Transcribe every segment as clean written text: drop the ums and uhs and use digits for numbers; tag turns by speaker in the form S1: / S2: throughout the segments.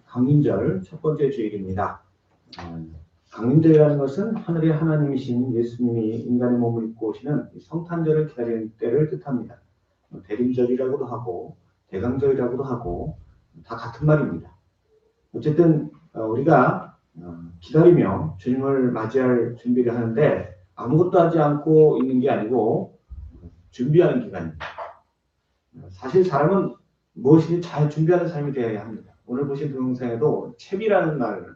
S1: 강림절 첫 번째 주일입니다. 강림절이라는 것은 하늘의 하나님이신 예수님이 인간의 몸을 입고 오시는 성탄절을 기다리는 때를 뜻합니다. 대림절이라고도 하고 대강절이라고도 하고 다 같은 말입니다. 어쨌든 우리가 기다리며 주님을 맞이할 준비를 하는데 아무것도 하지 않고 있는 게 아니고 준비하는 기간입니다. 사실 사람은 무엇이든 잘 준비하는 삶이 되어야 합니다. 오늘 보신 동영상에도 채비라는 말을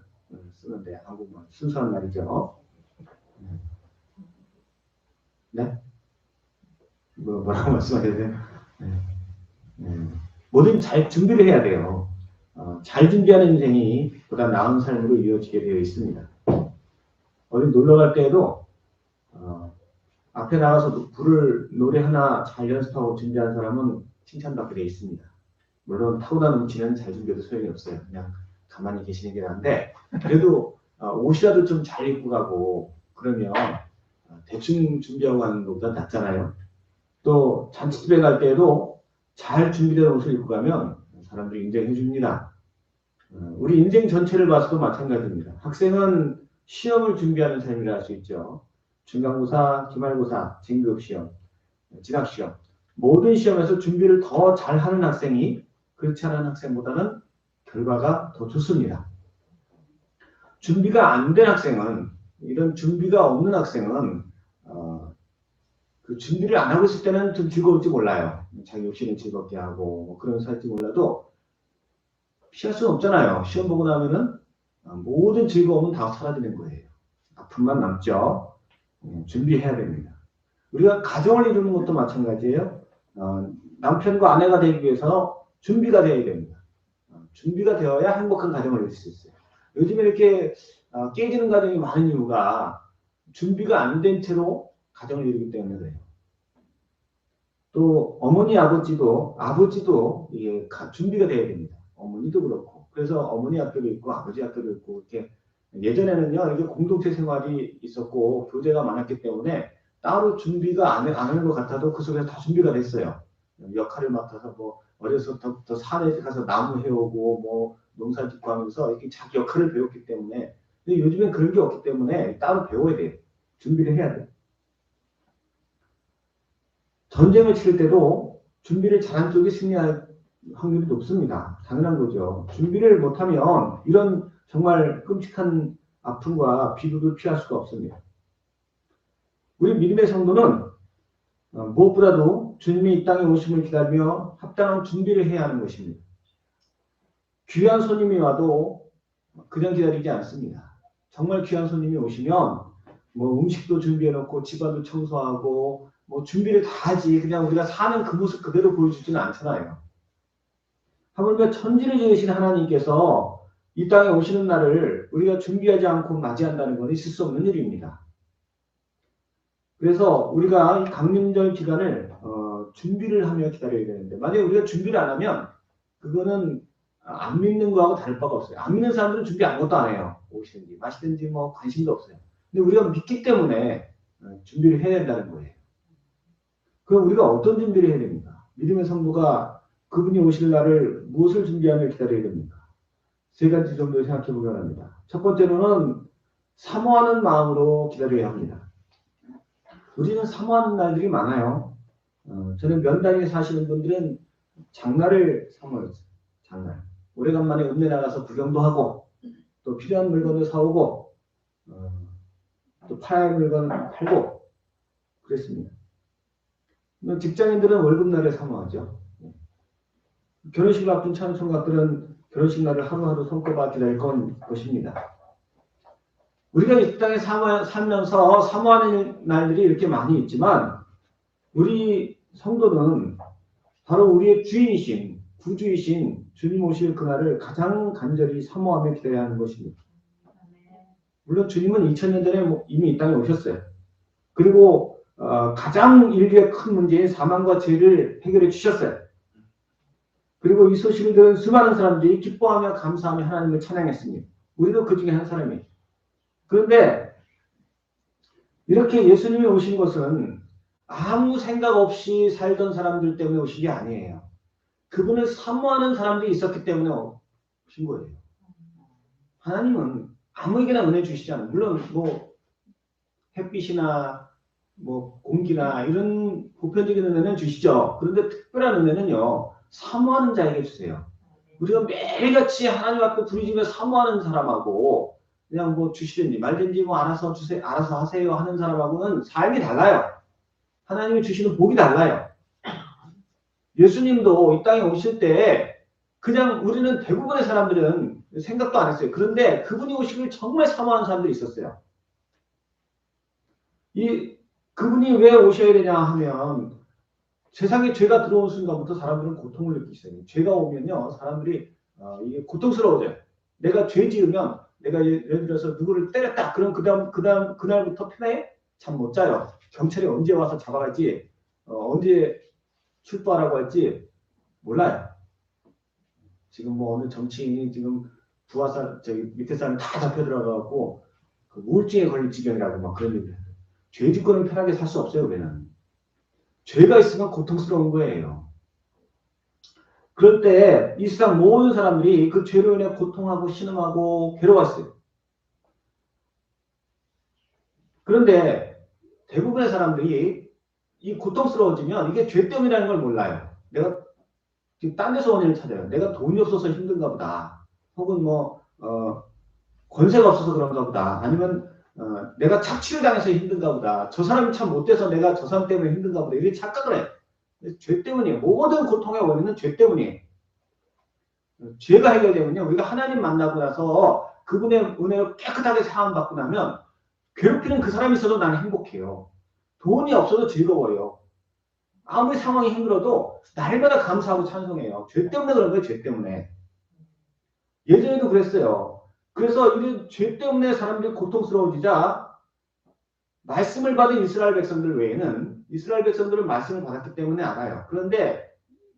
S1: 쓰는데 한국말 순수한 말이죠. 네? 뭐라고 말씀하셔야 돼요? 뭐든 잘 준비를 해야 돼요. 잘 준비하는 인생이 보다 나은 삶으로 이어지게 되어 있습니다. 어디 놀러 갈 때에도 앞에 나가서 불을 노래 하나 잘 연습하고 준비한 사람은 칭찬받게 되어 있습니다. 물론 타고난 음치는 잘 준비해도 소용이 없어요. 그냥 가만히 계시는 게 나은데 그래도 옷이라도 좀 잘 입고 가고 그러면 대충 준비하고 가는 것보다 낫잖아요. 또 잔치집에 갈 때에도 잘 준비된 옷을 입고 가면 사람들이 인정해 줍니다. 우리 인생 전체를 봐서도 마찬가지입니다. 학생은 시험을 준비하는 삶이라 할 수 있죠. 중간고사, 기말고사, 진급시험, 진학시험 모든 시험에서 준비를 더 잘하는 학생이 그렇지 않은 학생보다는 결과가 더 좋습니다. 준비가 안 된 학생은 이런 준비가 없는 학생은 그 준비를 안 하고 있을 때는 좀 즐거울지 몰라요. 자기 욕심은 즐겁게 하고 뭐 그런 살지 몰라도 피할 수는 없잖아요. 시험 보고 나면은 모든 즐거움은 다 사라지는 거예요. 아픔만 남죠. 준비해야 됩니다. 우리가 가정을 이루는 것도 마찬가지예요. 남편과 아내가 되기 위해서 준비가 되어야 됩니다. 준비가 되어야 행복한 가정을 이룰 수 있어요. 요즘에 이렇게 깨지는 가정이 많은 이유가 준비가 안 된 채로 가정을 이루기 때문에 그래요. 또 어머니 아버지도 이게 준비가 되어야 됩니다. 어머니도 그렇고 그래서 어머니 학교도 있고 아버지 학교도 있고 이렇게 예전에는요 이게 공동체 생활이 있었고 교제가 많았기 때문에 따로 준비가 안 하는 것 같아도 그 속에서 다 준비가 됐어요. 역할을 맡아서 뭐 어려서부터 산에 가서 나무 해오고 뭐 농사 짓고 하면서 이렇게 자기 역할을 배웠기 때문에 근데 요즘엔 그런 게 없기 때문에 따로 배워야 돼요. 준비를 해야 돼요. 전쟁을 치를 때도 준비를 잘한 쪽이 승리할 확률이 높습니다. 당연한 거죠. 준비를 못하면 이런 정말 끔찍한 아픔과 비극을 피할 수가 없습니다. 우리 믿음의 성도는 무엇보다도 주님이 이 땅에 오심을 기다리며 합당한 준비를 해야 하는 것입니다. 귀한 손님이 와도 그냥 기다리지 않습니다. 정말 귀한 손님이 오시면 뭐 음식도 준비해놓고 집안도 청소하고 뭐 준비를 다 하지 그냥 우리가 사는 그 모습 그대로 보여주지는 않잖아요. 하물며 천지를 지으신 하나님께서 이 땅에 오시는 날을 우리가 준비하지 않고 맞이한다는 건 있을 수 없는 일입니다. 그래서 우리가 이 강림절 기간을 준비를 하며 기다려야 되는데 만약에 우리가 준비를 안 하면 그거는 안 믿는 거하고 다를 바가 없어요. 안 믿는 사람들은 준비 아무것도 안 해요. 오시든지 마시든지 뭐 관심도 없어요. 근데 우리가 믿기 때문에 준비를 해야 된다는 거예요. 그럼 우리가 어떤 준비를 해야 됩니까? 믿음의 성도가 그분이 오실 날을 무엇을 준비하며 기다려야 됩니까? 세 가지 정도 생각해 보면 합니다. 첫 번째로는 사모하는 마음으로 기다려야 합니다. 우리는 사모하는 날들이 많아요. 저는 면당에 사시는 분들은 장날을 사모해요. 장날. 오래간만에 읍내 나가서 구경도 하고 또 필요한 물건을 사오고 또 팔아야 할 물건 팔고 그랬습니다. 직장인들은 월급날을 사모하죠. 결혼식을 앞둔 찬송가들은 결혼식 날을 하루하루 손꼽아 기다릴 것입니다. 우리가 이 땅에 살면서 사모하는 날들이 이렇게 많이 있지만 우리 성도는 바로 우리의 주인이신 구주이신 주님 오실 그날을 가장 간절히 사모하며 기다려야 하는 것입니다. 물론 주님은 2000년 전에 이미 이 땅에 오셨어요. 그리고 가장 인류의 큰 문제인 사망과 죄를 해결해 주셨어요. 그리고 이 소식을 들은 수많은 사람들이 기뻐하며 감사하며 하나님을 찬양했습니다. 우리도 그 중에 한 사람이에요. 그런데 이렇게 예수님이 오신 것은 아무 생각 없이 살던 사람들 때문에 오신 게 아니에요. 그분을 사모하는 사람들이 있었기 때문에 오신 거예요. 하나님은 아무에게나 은혜 주시지 않아요. 물론 뭐 햇빛이나 뭐 공기나 이런 보편적인 은혜는 주시죠. 그런데 특별한 은혜는요, 사모하는 자에게 주세요. 우리가 매일같이 하나님 앞에 부르짖으며 사모하는 사람하고 그냥 뭐 주시든지 말든지 뭐 알아서 주세요, 알아서 하세요 하는 사람하고는 삶이 달라요. 하나님이 주시는 복이 달라요. 예수님도 이 땅에 오실 때 그냥 우리는 대부분의 사람들은 생각도 안 했어요. 그런데 그분이 오시길 정말 사모하는 사람들이 있었어요. 그분이 왜 오셔야 되냐 하면 세상에 죄가 들어온 순간부터 사람들은 고통을 느끼기 시작해요. 죄가 오면요, 사람들이 이게 고통스러워져요. 내가 죄 지으면 내가 예를 들어서 누구를 때렸다. 그럼 그날부터 편해? 잠 못 자요. 경찰이 언제 와서 잡아갈지, 언제 출두하라고 할지 몰라요. 지금 뭐 어느 정치인이 지금 저기 밑에 사람 다 잡혀 들어가고 그 우울증에 걸릴 지경이라고 막 그런 얘기를 해요. 죄 짓고는 편하게 살 수 없어요, 우리는. 죄가 있으면 고통스러운 거예요. 그럴 때 이 세상 모든 사람들이 그 죄로 인해 고통하고 신음하고 괴로웠어요. 그런데 대부분의 사람들이 이 고통스러워지면 이게 죄 때문이라는 걸 몰라요. 내가 지금 딴 데서 원인을 찾아요. 내가 돈이 없어서 힘든가 보다. 혹은 권세가 없어서 그런가 보다. 아니면 내가 착취를 당해서 힘든가 보다. 저 사람이 참 못돼서 내가 저 사람 때문에 힘든가 보다. 이렇게 착각을 해. 죄 때문이에요. 모든 고통의 원인은 죄 때문이에요. 죄가 해결되면요, 우리가 하나님 만나고 나서 그분의 은혜로 깨끗하게 사함받고 나면 괴롭히는 그 사람이 있어도 나는 행복해요. 돈이 없어도 즐거워요. 아무리 상황이 힘들어도 날마다 감사하고 찬송해요. 죄 때문에 그런 거예요. 죄 때문에. 예전에도 그랬어요. 그래서 이런 죄 때문에 사람들이 고통스러워지자 말씀을 받은 이스라엘 백성들 외에는 이스라엘 백성들은 말씀을 받았기 때문에 알아요. 그런데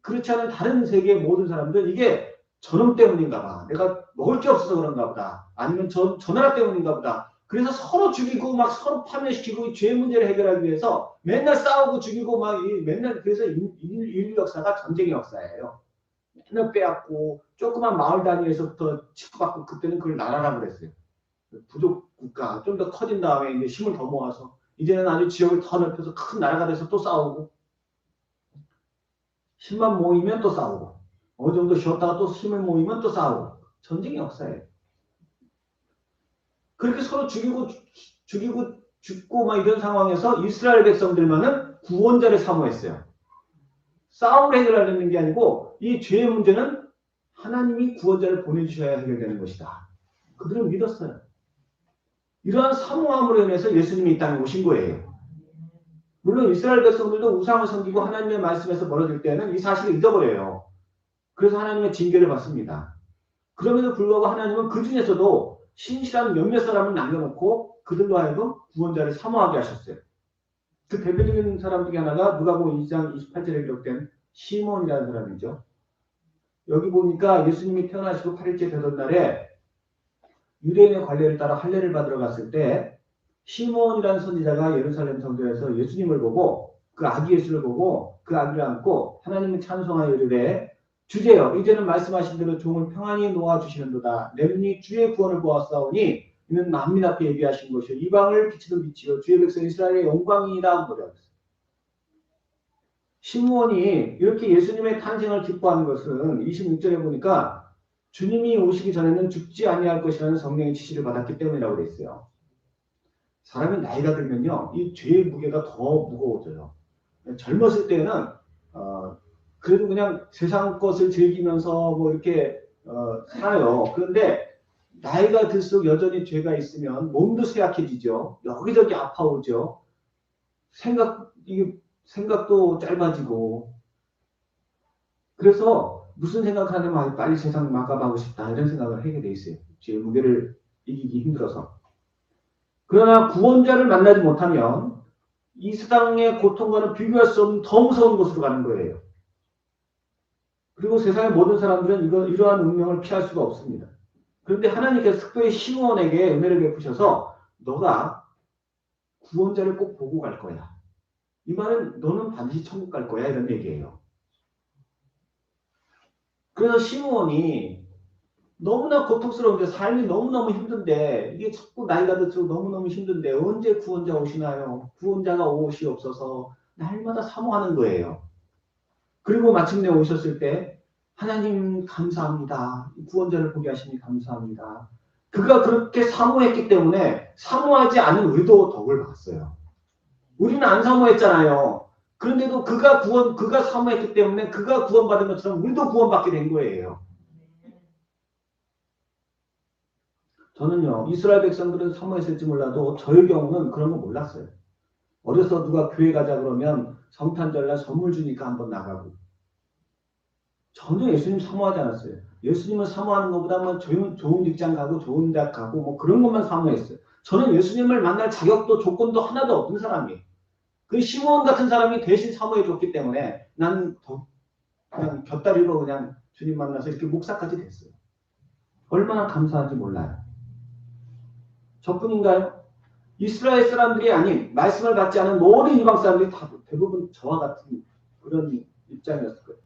S1: 그렇지 않은 다른 세계의 모든 사람들은 이게 저놈 때문인가 봐. 내가 먹을 게 없어서 그런가 보다. 아니면 저 나라 때문인가 보다. 그래서 서로 죽이고 막 서로 파멸시키고 죄 문제를 해결하기 위해서 맨날 싸우고 죽이고 막 맨날 그래서 인류 역사가 전쟁의 역사예요. 맨날 빼앗고 조그만 마을 단위에서부터 치고받고 그때는 그걸 나라라고 그랬어요. 부족 국가 좀 더 커진 다음에 이제 힘을 더 모아서 이제는 아주 지역을 더 넓혀서 큰 나라가 돼서 또 싸우고 힘만 모이면 또 싸우고 어느 정도 쉬었다가 또 힘을 모이면 또 싸우고 전쟁의 역사예요. 그렇게 서로 죽이고 죽고 막 이런 상황에서 이스라엘 백성들만은 구원자를 사모했어요. 싸움을 해결하려는 게 아니고 이 죄의 문제는 하나님이 구원자를 보내주셔야 해결되는 것이다. 그들은 믿었어요. 이러한 사모함으로 인해서 예수님이 이 땅에 오신 거예요. 물론 이스라엘 백성들도 우상을 섬기고 하나님의 말씀에서 멀어질 때는 이 사실을 잊어버려요. 그래서 하나님의 징계를 받습니다. 그럼에도 불구하고 하나님은 그 중에서도 신실한 몇몇 사람을 남겨놓고 그들로 하여금 구원자를 사모하게 하셨어요. 그 대표적인 사람 중에 하나가 누가복음 2장 28절에 기록된 시몬이라는 사람이죠. 여기 보니까 예수님이 태어나시고 8일째 되던 날에 유대인의 관례를 따라 할례를 받으러 갔을 때 시몬이라는 선지자가 예루살렘 성전에서 예수님을 보고 그 아기 예수를 보고 그 아기를 안고 하나님을 찬송하여 이르되 주제여 이제는 말씀하신 대로 종을 평안히 놓아주시는도다. 내 눈이 주의 구원을 보았사오니 이는 만민 앞에 예비하신 것이요 이방을 비치는 빛이요 주의 백성 이스라엘의 영광이니이다. 시므온이 이렇게 예수님의 탄생을 기뻐하는 것은 26절에 보니까 주님이 오시기 전에는 죽지 아니할 것이라는 성령의 지시를 받았기 때문이라고 되어 있어요. 사람이 나이가 들면요, 이 죄의 무게가 더 무거워져요. 젊었을 때는 그래도 그냥 세상 것을 즐기면서 뭐 이렇게 살아요. 그런데 나이가 들수록 여전히 죄가 있으면 몸도 쇠약해지죠. 여기저기 아파오죠. 생각도 짧아지고. 그래서 무슨 생각하냐면 빨리 세상 마감하고 싶다 이런 생각을 하게 돼 있어요. 죄의 무게를 이기기 힘들어서. 그러나 구원자를 만나지 못하면 이 세상의 고통과는 비교할 수 없는 더 무서운 곳으로 가는 거예요. 그리고 세상의 모든 사람들은 이러한 운명을 피할 수가 없습니다. 그런데 하나님께서 특별히 시므온에게 은혜를 베푸셔서 너가 구원자를 꼭 보고 갈 거야. 이 말은 너는 반드시 천국 갈 거야 이런 얘기예요. 그래서 시므온이 너무나 고통스러운데 삶이 너무너무 힘든데 이게 자꾸 나이가 들수록 너무너무 힘든데 언제 구원자 오시나요? 구원자가 오시옵소서 날마다 사모하는 거예요. 그리고 마침내 오셨을 때 하나님 감사합니다. 구원자를 보게 하시니 감사합니다. 그가 그렇게 사모했기 때문에 사모하지 않은 우리도 덕을 받았어요. 우리는 안 사모했잖아요. 그런데도 그가 사모했기 때문에 그가 구원받은 것처럼 우리도 구원받게 된 거예요. 저는요, 이스라엘 백성들은 사모했을지 몰라도 저의 경우는 그런 거 몰랐어요. 어려서 누가 교회 가자 그러면 성탄절날 선물 주니까 한번 나가고. 전혀 예수님 사모하지 않았어요. 예수님을 사모하는 것보다 좋은 직장 가고 좋은 대학 가고 뭐 그런 것만 사모했어요. 저는 예수님을 만날 자격도 조건도 하나도 없는 사람이에요. 그 시므온 같은 사람이 대신 사모해 줬기 때문에 나는 그냥 곁다리로 그냥 주님 만나서 이렇게 목사까지 됐어요. 얼마나 감사한지 몰라요. 저뿐인가요? 이스라엘 사람들이 아닌 말씀을 받지 않은 모든 이방 사람들이 다 대부분 저와 같은 그런 입장이었을 거예요.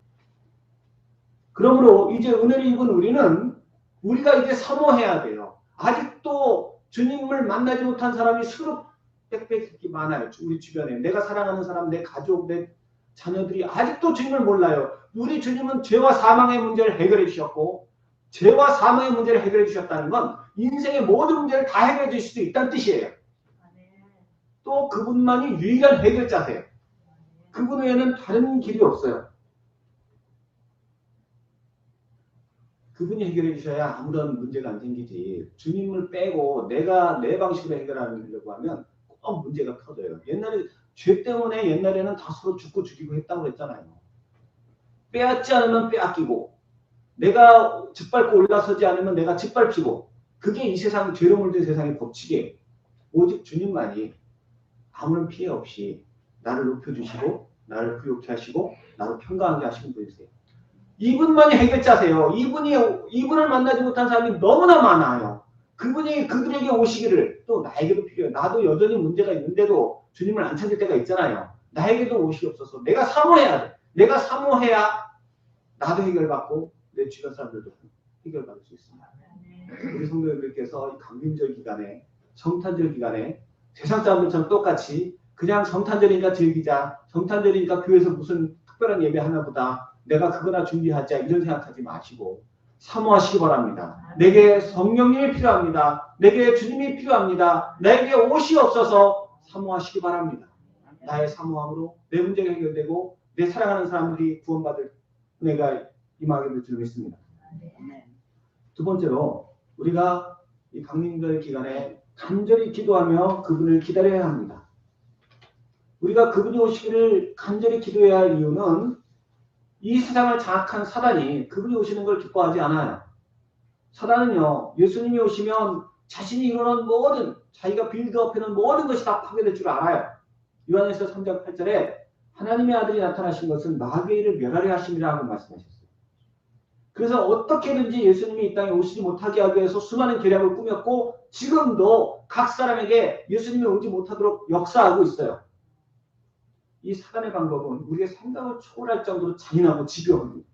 S1: 그러므로 이제 은혜를 입은 우리가 이제 사모해야 돼요. 아직도 주님을 만나지 못한 사람이 수록 빽빽히 많아요. 우리 주변에. 내가 사랑하는 사람, 내 가족, 내 자녀들이 아직도 주님을 몰라요. 우리 주님은 죄와 사망의 문제를 해결해 주셨고 죄와 사망의 문제를 해결해 주셨다는 건 인생의 모든 문제를 다 해결해 주실 수 있다는 뜻이에요. 또 그분만이 유일한 해결자세요. 그분 외에는 다른 길이 없어요. 그분이 해결해 주셔야 아무런 문제가 안 생기지. 주님을 빼고 내가 내 방식으로 해결하려고 하면 꼭 문제가 터져요. 죄 때문에 옛날에는 다 서로 죽고 죽이고 했다고 했잖아요. 빼앗지 않으면 빼앗기고 내가 짓밟고 올라서지 않으면 내가 짓밟히고 그게 이 세상 죄로 물든 세상의 법칙이에요. 오직 주님만이 아무런 피해 없이 나를 높여주시고 나를 부욕케 하시고 나를 평강하게 하시는 분이세요. 이분만이 해결자세요. 이분을 만나지 못한 사람이 너무나 많아요. 그분이 그들에게 오시기를 또 나에게도 필요해요. 나도 여전히 문제가 있는데도 주님을 안 찾을 때가 있잖아요. 나에게도 오시옵소서. 내가 사모해야 돼. 내가 사모해야 나도 해결받고 내 주변 사람들도 해결받을 수 있습니다. 우리 성도님들께서 강림절 기간에 성탄절 기간에 세상 사람들처럼 똑같이 그냥 성탄절이니까 즐기자. 성탄절이니까 교회에서 무슨 특별한 예배 하나 보다. 내가 그거나 준비하자. 이런 생각하지 마시고 사모하시기 바랍니다. 내게 성령님이 필요합니다. 내게 주님이 필요합니다. 내게 옷이 없어서 사모하시기 바랍니다. 나의 사모함으로 내 문제가 해결되고 내 사랑하는 사람들이 구원받을 은혜가 임하게 될 줄 믿습니다. 두 번째로 우리가 이 강림절 기간에 간절히 기도하며 그분을 기다려야 합니다. 우리가 그분이 오시기를 간절히 기도해야 할 이유는 이 세상을 장악한 사단이 그분이 오시는 걸 기뻐하지 않아요. 사단은요, 예수님이 오시면 자신이 이루는 모든, 자기가 빌드업해놓은 모든 것이 다 파괴될 줄 알아요. 요한에서 3장 8절에 하나님의 아들이 나타나신 것은 마귀의 일을 멸하려 하심이라 하고 말씀하셨어요. 그래서 어떻게든지 예수님이 이 땅에 오시지 못하게 하기 위해서 수많은 계략을 꾸몄고 지금도 각 사람에게 예수님이 오지 못하도록 역사하고 있어요. 이 사단의 방법은 우리의 생각을 초월할 정도로 잔인하고 집요합니다.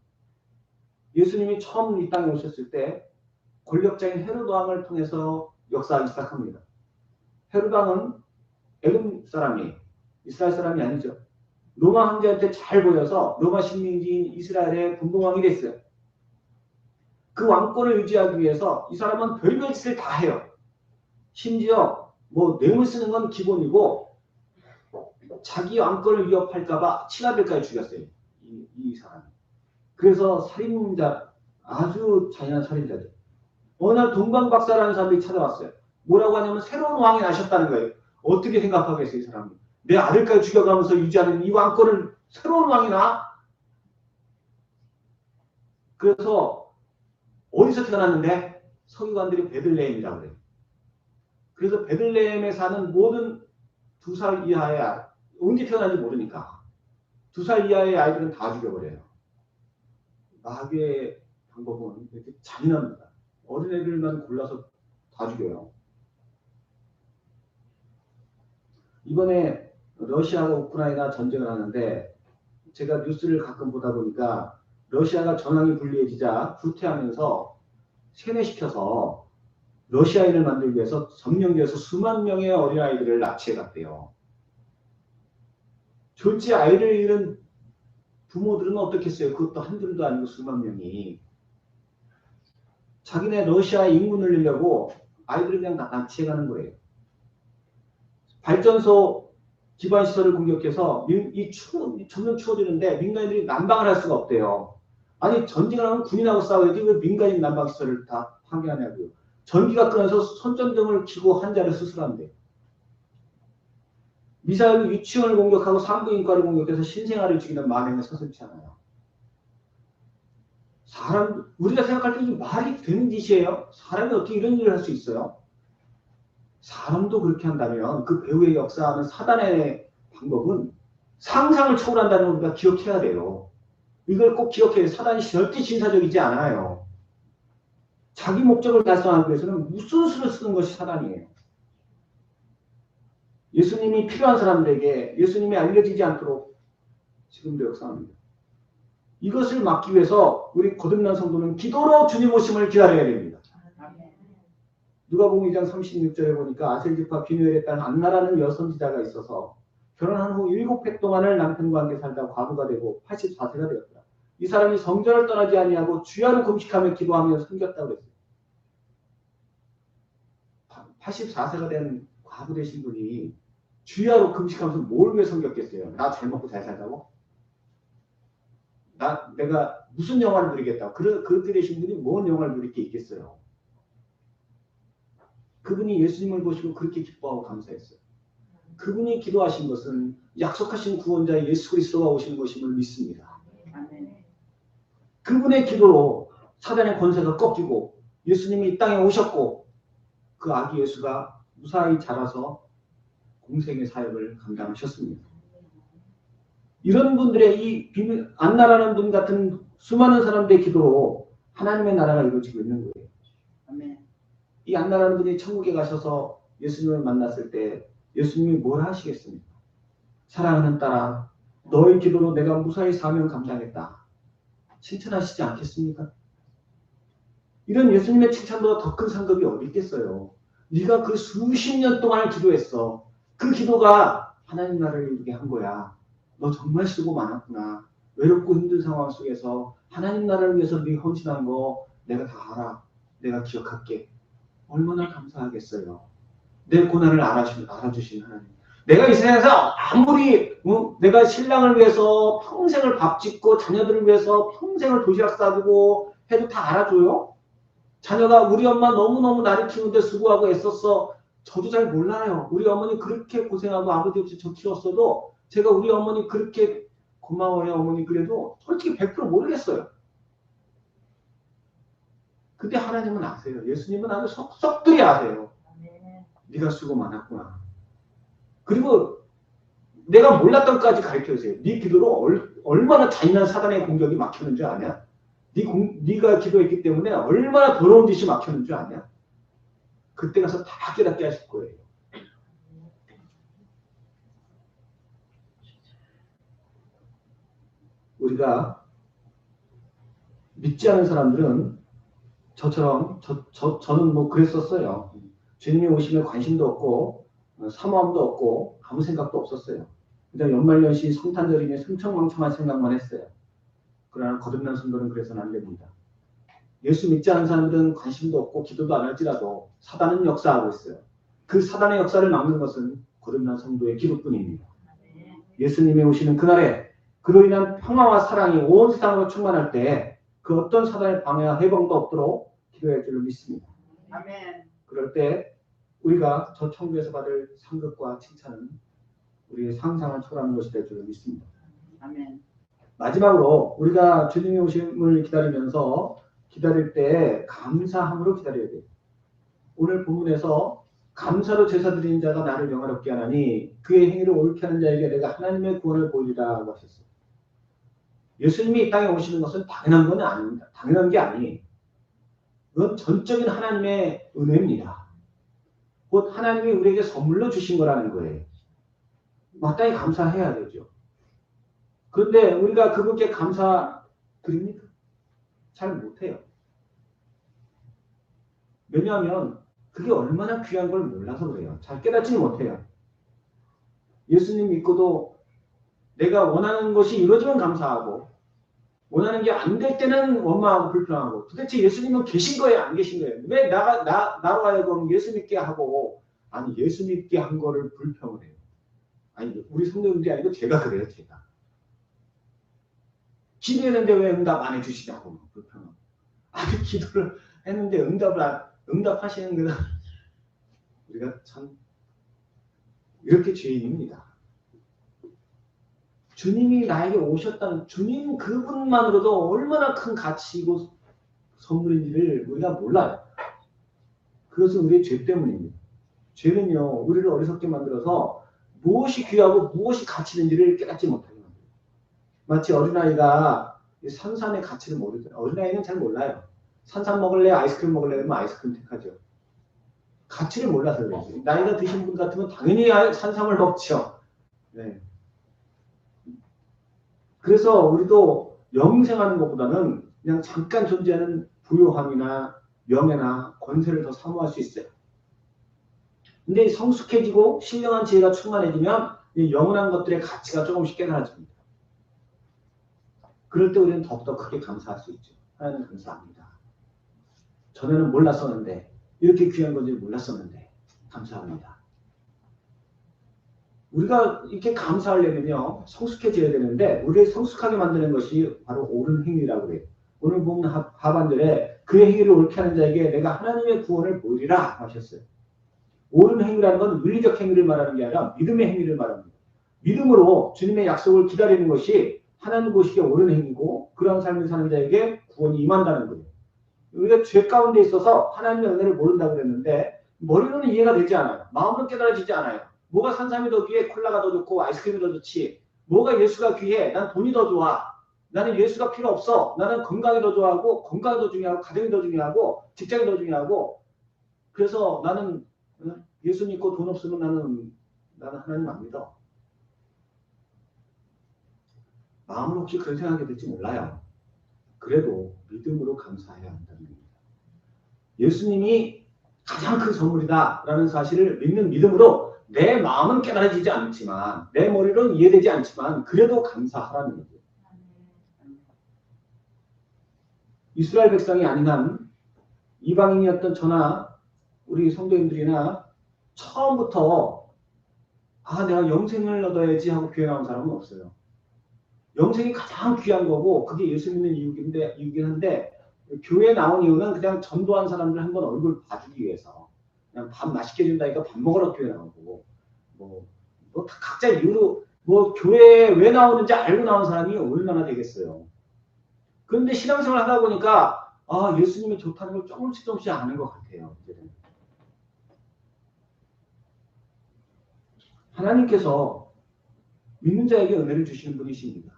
S1: 예수님이 처음 이 땅에 오셨을 때 권력자인 헤로드 왕을 통해서 역사하기 시작합니다. 헤로드 왕은 애굽 사람이에요. 이스라엘 사람이 아니죠. 로마 황제한테 잘 보여서 로마 식민지인 이스라엘의 분봉왕이 됐어요. 그 왕권을 유지하기 위해서 이 사람은 별별 짓을 다 해요. 심지어 뭐 뇌물 쓰는 건 기본이고 자기 왕권을 위협할까봐 친아들까지 죽였어요. 이 사람이. 그래서 살인자, 아주 잔인한 살인자죠. 어느 날 동방박사라는 사람이 찾아왔어요. 뭐라고 하냐면 새로운 왕이 나셨다는 거예요. 어떻게 생각하겠어요, 이 사람이. 내 아들까지 죽여가면서 유지하는 이 왕권을 새로운 왕이 나? 그래서 어디서 태어났는데? 서기관들이 베들레헴이라고 그래요. 그래서 베들레헴에 사는 모든 2살 이하의 아이, 언제 태어난지 모르니까 2살 이하의 아이들은 다 죽여버려요. 마귀의 방법은 이렇게 잔인합니다. 어린애들만 골라서 다 죽여요. 이번에 러시아가 우크라이나 전쟁을 하는데 제가 뉴스를 가끔 보다 보니까 러시아가 전황이 불리해지자 후퇴하면서 세뇌시켜서 러시아인을 만들기 위해서 점령지에서 수만 명의 어린아이들을 납치해갔대요. 졸지 아이를 잃은 부모들은 어떻겠어요? 그것도 한둘도 아니고 수만 명이. 자기네 러시아 인구 늘리려고 아이들을 그냥 납치해가는 거예요. 발전소 기반시설을 공격해서 점점 추워지는데 민간인들이 난방을 할 수가 없대요. 아니 전쟁을 하면 군인하고 싸워야지 왜 민간인 난방시설을 다 파괴하냐고요. 전기가 끊어서 손전등을 켜고 환자를 수술한대. 미사일로 유치원을 공격하고 산부인과를 공격해서 신생아를 죽이는 만행은 서슴지 않아요. 우리가 생각할 때 이게 말이 되는 짓이에요? 사람이 어떻게 이런 일을 할 수 있어요? 사람도 그렇게 한다면 그 배후의 역사하는 사단의 방법은 상상을 초월한다는 걸 우리가 기억해야 돼요. 이걸 꼭 기억해야 돼요. 사단이 절대 신사적이지 않아요. 자기 목적을 달성하기 위해서는 무슨 수를 쓰는 것이 사단이에요. 예수님이 필요한 사람들에게 예수님이 알려지지 않도록 지금도 역사합니다. 이것을 막기 위해서 우리 거듭난 성도는 기도로 주님 오심을 기다려야 됩니다. 누가복음 2장 36절에 보니까 아셀지파 비누엘의 딸 안나라는 여선지자가 있어서 결혼한 후 7해 동안을 남편과 함께 살다 과부가 되고 84세가 되었다. 이 사람이 성전을 떠나지 아니하고 주야로 금식하며 기도하며 섬겼다고 했어요. 84세가 된 과부 되신 분이 주야로 금식하면서 뭘 위해 섬겼겠어요? 나 잘 먹고 잘 살자고? 내가 무슨 영화를 누리겠다고? 그렇게 되신 분이 뭔 영화를 누릴 게 있겠어요? 그분이 예수님을 보시고 그렇게 기뻐하고 감사했어요. 그분이 기도하신 것은 약속하신 구원자 예수 그리스도가 오시는 것임을 믿습니다. 그분의 기도로 사단의 권세가 꺾이고 예수님이 이 땅에 오셨고 그 아기 예수가 무사히 자라서 공생의 사역을 감당하셨습니다. 이런 분들의 이 안나라는 분 같은 수많은 사람들의 기도로 하나님의 나라가 이루어지고 있는 거예요. 이 안나라는 분이 천국에 가셔서 예수님을 만났을 때 예수님이 뭘 하시겠습니까? 사랑하는 딸아, 너의 기도로 내가 무사히 사명 감당했다. 칭찬하시지 않겠습니까? 이런 예수님의 칭찬보다 더 큰 상급이 어디 있겠어요? 네가 그 수십 년 동안 기도했어. 그 기도가 하나님 나라를 이루게 한 거야. 너 정말 수고 많았구나. 외롭고 힘든 상황 속에서 하나님 나라를 위해서 네 헌신한 거 내가 다 알아. 내가 기억할게. 얼마나 감사하겠어요. 내 고난을 알아주신 하나님. 내가 이 세상에서 아무리 내가 신랑을 위해서 평생을 밥 짓고 자녀들을 위해서 평생을 도시락 싸주고 해도 다 알아줘요? 자녀가 우리 엄마 너무너무 나를 키우는데 수고하고 애썼어. 저도 잘 몰라요. 우리 어머니 그렇게 고생하고 아버지 없이 저 키웠어도 제가 우리 어머니 그렇게 고마워요. 어머니 그래도 솔직히 100% 모르겠어요. 근데 하나님은 아세요. 예수님은 아주 속속들이 아세요. 네가 수고 많았구나. 그리고 내가 몰랐던 것까지 가르쳐주세요. 네 기도로 얼마나 잔인한 사단의 공격이 막혔는 줄 아냐? 네가 기도했기 때문에 얼마나 더러운 짓이 막혔는 줄 아냐? 그때 가서 다 깨닫게 하실 거예요. 우리가 믿지 않은 사람들은 저처럼 저는 뭐 그랬었어요. 주님이 오시면 관심도 없고 사모함도 없고 아무 생각도 없었어요. 그냥 연말연시 성탄절이면 승청망청한 생각만 했어요. 그러나 거듭난 성도는 그래서는 안 됩니다. 예수 믿지 않은 사람들은 관심도 없고 기도도 안 할지라도 사단은 역사하고 있어요. 그 사단의 역사를 막는 것은 거듭난 성도의 기도뿐입니다. 예수님이 오시는 그날에 그로 인한 평화와 사랑이 온 세상으로 충만할 때 그 어떤 사단의 방해와 해방도 없도록 기도할 줄로 믿습니다. 아멘. 그럴 때 우리가 저 천국에서 받을 상급과 칭찬은 우리의 상상을 초월하는 것이 될 줄로 믿습니다. 아멘. 마지막으로 우리가 주님의 오심을 기다리면서 기다릴 때 감사함으로 기다려야 돼요. 오늘 본문에서 감사로 제사 드리는 자가 나를 영화롭게 하나니 그의 행위를 옳게 하는 자에게 내가 하나님의 구원을 보이리라고 하셨어요. 예수님이 이 땅에 오시는 것은 당연한 건 아닙니다. 당연한 게 아니에요. 그건 전적인 하나님의 은혜입니다. 곧 하나님이 우리에게 선물로 주신 거라는 거예요. 마땅히 감사해야 되죠. 그런데 우리가 그분께 감사 드립니까? 잘 못해요. 왜냐하면 그게 얼마나 귀한 걸 몰라서 그래요. 잘 깨닫지는 못해요. 예수님 믿고도 내가 원하는 것이 이루어지면 감사하고 원하는 게 안 될 때는 원망하고 불평하고 도대체 예수님은 계신 거예요? 안 계신 거예요? 왜 나로 하여금 예수 믿게 하고 아니 예수 믿게 한 거를 불평을 해요. 아니 우리 성도님들이 아니고 제가 그래요. 제가. 기도했는데 왜 응답 안 해주시냐고 불평하고 아니 기도를 했는데 응답하시는 거다. 우리가 참 이렇게 죄인입니다. 주님이 나에게 오셨다는 주님 그분만으로도 얼마나 큰 가치이고 선물인지를 우리가 몰라요. 그것은 우리의 죄 때문입니다. 죄는요, 우리를 어리석게 만들어서 무엇이 귀하고 무엇이 가치 있는지를 깨닫지 못하게 만들어요. 마치 어린아이가 산삼의 가치를 모르잖아요. 어린아이는 잘 몰라요. 산삼 먹을래? 아이스크림 먹을래? 그러면 아이스크림 택하죠. 가치를 몰라서 그래요. 나이가 드신 분 같으면 당연히 산삼을 먹죠. 네. 그래서 우리도 영생하는 것보다는 그냥 잠깐 존재하는 부요함이나 명예나 권세를 더 사모할 수 있어요. 근데 성숙해지고 신령한 지혜가 충만해지면 이 영원한 것들의 가치가 조금씩 깨달아집니다. 그럴 때 우리는 더욱더 크게 감사할 수 있죠. 하나님 감사합니다. 전에는 몰랐었는데 이렇게 귀한 건지 몰랐었는데 감사합니다. 우리가 이렇게 감사하려면요 성숙해져야 되는데 우리를 성숙하게 만드는 것이 바로 옳은 행위라고 해요. 오늘 보면 하반절에 그의 행위를 옳게 하는 자에게 내가 하나님의 구원을 보이리라 하셨어요. 옳은 행위라는 건 윤리적 행위를 말하는 게 아니라 믿음의 행위를 말합니다. 믿음으로 주님의 약속을 기다리는 것이 하나님 보시기에 옳은 행위고 그런 삶을 사는 자에게 구원이 임한다는 거예요. 우리가 죄 가운데 있어서 하나님의 은혜를 모른다고 그랬는데 머리로는 이해가 되지 않아요. 마음으로 깨달아지지 않아요. 뭐가 산삼이 더 귀해? 콜라가 더 좋고 아이스크림이 더 좋지. 뭐가 예수가 귀해? 난 돈이 더 좋아. 나는 예수가 필요 없어. 나는 건강이 더 좋아하고 건강이 더 중요하고 가정이 더 중요하고 직장이 더 중요하고 그래서 나는 예수 믿고 돈 없으면 나는 하나님 안 믿어. 마음으로 혹시 그런 생각이 될지 몰라요. 그래도 믿음으로 감사해야 한다는 겁니다. 예수님이 가장 큰 선물이다라는 사실을 믿는 믿음으로 내 마음은 깨달아지지 않지만 내 머리로는 이해되지 않지만 그래도 감사하라는 거죠. 이스라엘 백성이 아닌 한 이방인이었던 저나 우리 성도님들이나 처음부터 내가 영생을 얻어야지 하고 교회 나온 사람은 없어요. 영생이 가장 귀한 거고 그게 예수 믿는 이유긴 한데 교회 나온 이유는 그냥 전도한 사람들 한번 얼굴 봐주기 위해서 그냥 밥 맛있게 준다니까 밥 먹으러 교회 나오고 뭐 각자 이유로 교회에 왜 나오는지 알고 나온 사람이 얼마나 되겠어요. 그런데 신앙생활 하다 보니까 예수님이 좋다는 걸 조금씩 아는 것 같아요. 이제는. 하나님께서 믿는 자에게 은혜를 주시는 분이십니다.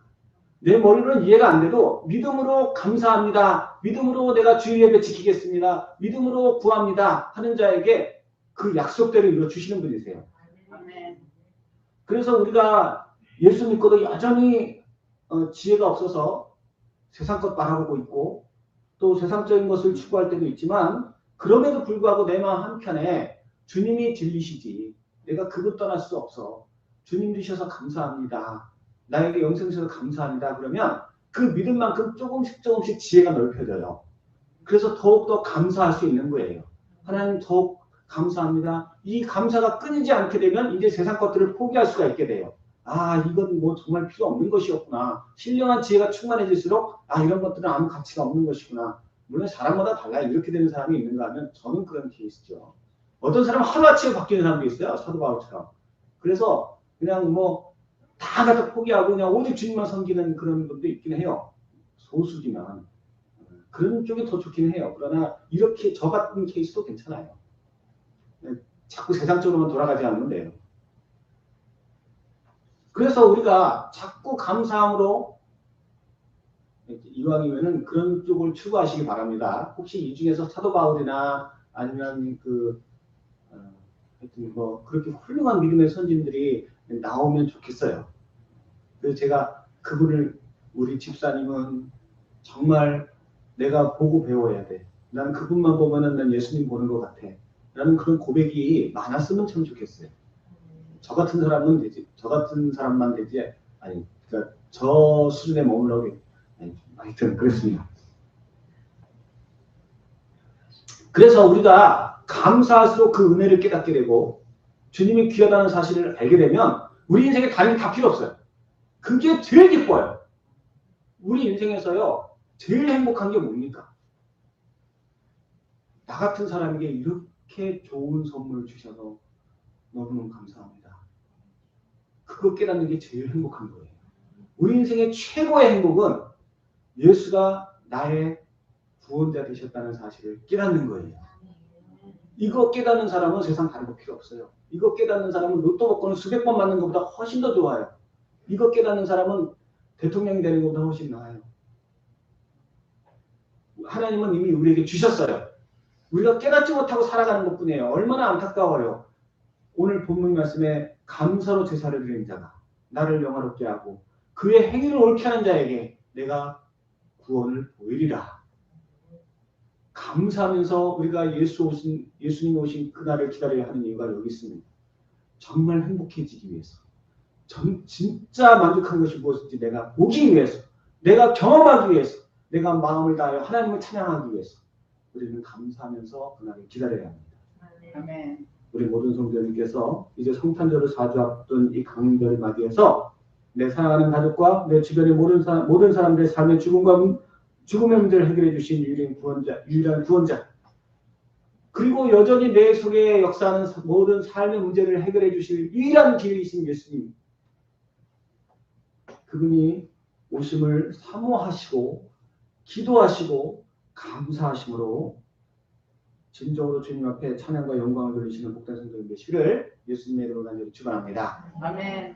S1: 내 머리로는 이해가 안 돼도 믿음으로 감사합니다. 믿음으로 내가 주의 예배 지키겠습니다. 믿음으로 구합니다. 하는 자에게 그 약속대로 이루어주시는 분이세요. 그래서 우리가 예수 믿고도 여전히 지혜가 없어서 세상 것 바라보고 있고 또 세상적인 것을 추구할 때도 있지만 그럼에도 불구하고 내 마음 한켠에 주님이 들리시지 내가 그것 떠날 수 없어. 주님 주셔서 감사합니다. 나에게 영생 주셔서 감사합니다. 그러면 그 믿음만큼 조금씩 지혜가 넓혀져요. 그래서 더욱더 감사할 수 있는 거예요. 하나님 더욱 감사합니다. 이 감사가 끊이지 않게 되면 이제 세상 것들을 포기할 수가 있게 돼요. 이건 정말 필요 없는 것이었구나. 신령한 지혜가 충만해질수록 이런 것들은 아무 가치가 없는 것이구나. 물론 사람마다 달라요. 이렇게 되는 사람이 있는가 하면 저는 그런 케이스죠. 어떤 사람은 하루아침에 바뀌는 사람도 있어요. 사도 바울처럼. 그래서 그냥 다 갖다 포기하고 그냥 오직 주님만 섬기는 그런 분도 있긴 해요. 소수지만 그런 쪽이 더 좋긴 해요. 그러나 이렇게 저 같은 케이스도 괜찮아요. 자꾸 세상적으로만 돌아가지 않으면 돼요. 그래서 우리가 자꾸 감사함으로 이왕이면은 그런 쪽을 추구하시기 바랍니다. 혹시 이 중에서 사도 바울이나 아니면 하여튼 그렇게 훌륭한 믿음의 선진들이 나오면 좋겠어요. 그래서 제가 그분을 우리 집사님은 정말 내가 보고 배워야 돼. 난 그분만 보면은 난 예수님 보는 것 같아. 라는 그런 고백이 많았으면 참 좋겠어요. 저 같은 사람은 되지. 저 같은 사람만 되지. 아니, 그러니까 저 수준에 머물러게. 아니, 하여튼 그렇습니다. 그래서 우리가 감사할수록 그 은혜를 깨닫게 되고 주님이 귀하다는 사실을 알게 되면 우리 인생에 다른 게 다 필요 없어요. 그게 제일 기뻐요. 우리 인생에서요. 제일 행복한 게 뭡니까? 나 같은 사람에게 이렇게 좋은 선물을 주셔서 너무너무 감사합니다. 그거 깨닫는 게 제일 행복한 거예요. 우리 인생의 최고의 행복은 예수가 나의 구원자 되셨다는 사실을 깨닫는 거예요. 이거 깨닫는 사람은 세상 다른 거 필요 없어요. 이거 깨닫는 사람은 로또 복권을 수백 번 맞는 것보다 훨씬 더 좋아요. 이거 깨닫는 사람은 대통령이 되는 것보다 훨씬 나아요. 하나님은 이미 우리에게 주셨어요. 우리가 깨닫지 못하고 살아가는 것뿐이에요. 얼마나 안타까워요. 오늘 본문 말씀에 감사로 제사를 드리는 자가 나를 영화롭게 하고 그의 행위를 옳게 하는 자에게 내가 구원을 보이리라. 감사하면서 우리가 예수님 오신 그날을 기다려야 하는 이유가 여기 있습니다. 정말 행복해지기 위해서. 진짜 만족한 것이 무엇인지 내가 보기 위해서. 내가 경험하기 위해서. 내가 마음을 다하여 하나님을 찬양하기 위해서. 우리는 감사하면서 그날을 기다려야 합니다.
S2: 아멘.
S1: 우리 모든 성도님께서 이제 성탄절을 4주 앞둔 이 강림절을 맞이해서 내 사랑하는 가족과 내 주변의 모든 사람들의 삶의 죽음의 문제를 해결해 주신 유일한 구원자. 그리고 여전히 내 속에 역사하는 모든 삶의 문제를 해결해 주실 유일한 길이신 예수님. 그분이 오심을 사모하시고 기도하시고 감사하심으로 진정으로 주님 앞에 찬양과 영광을 돌리시는 복된 성도님 되시기를 예수님의 이름으로 간절히 축원합니다.
S2: 아멘.